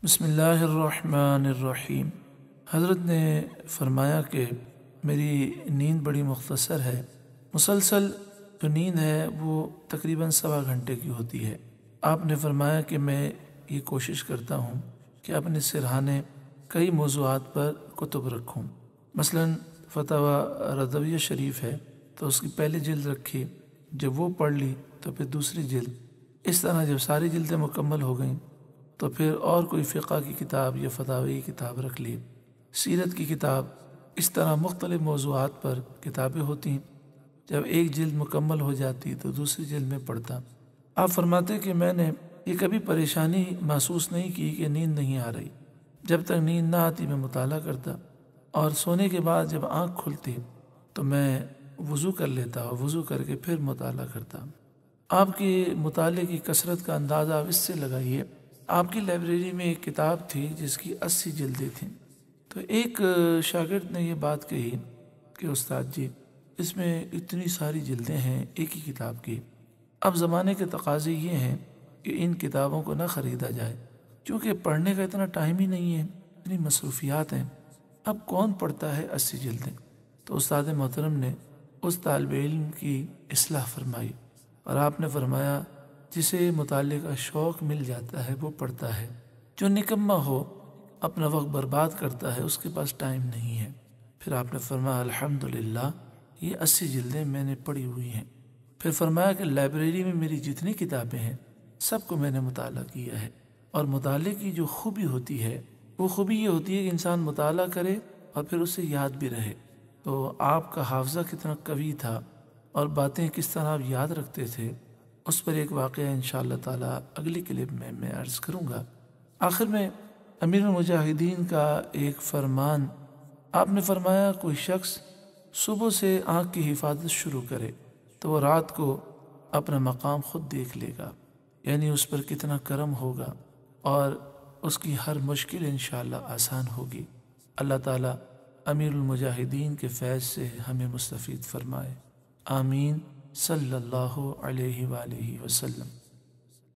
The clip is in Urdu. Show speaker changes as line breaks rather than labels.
بسم اللہ الرحمن الرحیم۔ حضرت نے فرمایا کہ میری نیند بڑی مختصر ہے، مسلسل جو نیند ہے وہ تقریباً 1.25 گھنٹے کی ہوتی ہے۔ آپ نے فرمایا کہ میں یہ کوشش کرتا ہوں کہ اپنے سرہانے کئی موضوعات پر کتب رکھوں، مثلاً فتاوی رضویہ شریف ہے تو اس کی پہلی جلد رکھی، جب وہ پڑھ لی تو پھر دوسری جلد، اس طرح جب ساری جلدیں مکمل ہو گئیں تو پھر اور کوئی فقہ کی کتاب یا فتاوی کی کتاب رکھ لی، سیرت کی کتاب، اس طرح مختلف موضوعات پر کتابیں ہوتی ہیں۔ جب ایک جلد مکمل ہو جاتی تو دوسری جلد میں پڑھتا۔ آپ فرماتے کہ میں نے یہ کبھی پریشانی محسوس نہیں کی کہ نیند نہیں آ رہی، جب تک نیند نہ آتی میں مطالعہ کرتا، اور سونے کے بعد جب آنکھ کھلتی تو میں وضو کر لیتا اور وضو کر کے پھر مطالعہ کرتا۔ آپ کے مطالعے کی کثرت کا اندازہ آپ اس سے لگائیے، آپ کی لائبریری میں ایک کتاب تھی جس کی 80 جلدیں تھیں، تو ایک شاگرد نے یہ بات کہی کہ استاد جی اس میں اتنی ساری جلدیں ہیں ایک ہی کتاب کی، اب زمانے کے تقاضے یہ ہیں کہ ان کتابوں کو نہ خریدا جائے، کیونکہ پڑھنے کا اتنا ٹائم ہی نہیں ہے، اتنی مصروفیات ہیں، اب کون پڑھتا ہے 80 جلدیں؟ تو استاد محترم نے اس طالب علم کی اصلاح فرمائی اور آپ نے فرمایا جسے مطالعے کا شوق مل جاتا ہے وہ پڑھتا ہے، جو نکمہ ہو اپنا وقت برباد کرتا ہے اس کے پاس ٹائم نہیں ہے۔ پھر آپ نے فرمایا الحمدللہ یہ 80 جلدیں میں نے پڑھی ہوئی ہیں۔ پھر فرمایا کہ لائبریری میں میری جتنی کتابیں ہیں سب کو میں نے مطالعہ کیا ہے، اور مطالعے کی جو خوبی ہوتی ہے وہ خوبی یہ ہوتی ہے کہ انسان مطالعہ کرے اور پھر اسے یاد بھی رہے۔ تو آپ کا حافظہ کتنا قوی تھا اور باتیں کس طرح آپ یاد رکھتے تھے، اس پر ایک واقعہ انشاءاللہ تعالی اگلی کلپ میں عرض کروں گا۔ آخر میں امیر المجاہدین کا ایک فرمان، آپ نے فرمایا کوئی شخص صبح سے آنکھ کی حفاظت شروع کرے تو وہ رات کو اپنا مقام خود دیکھ لے گا، یعنی اس پر کتنا کرم ہوگا اور اس کی ہر مشکل انشاءاللہ آسان ہوگی۔ اللہ تعالی امیر المجاہدین کے فیض سے ہمیں مستفید فرمائے، آمین، صلی اللہ علیہ وآلہ وسلم۔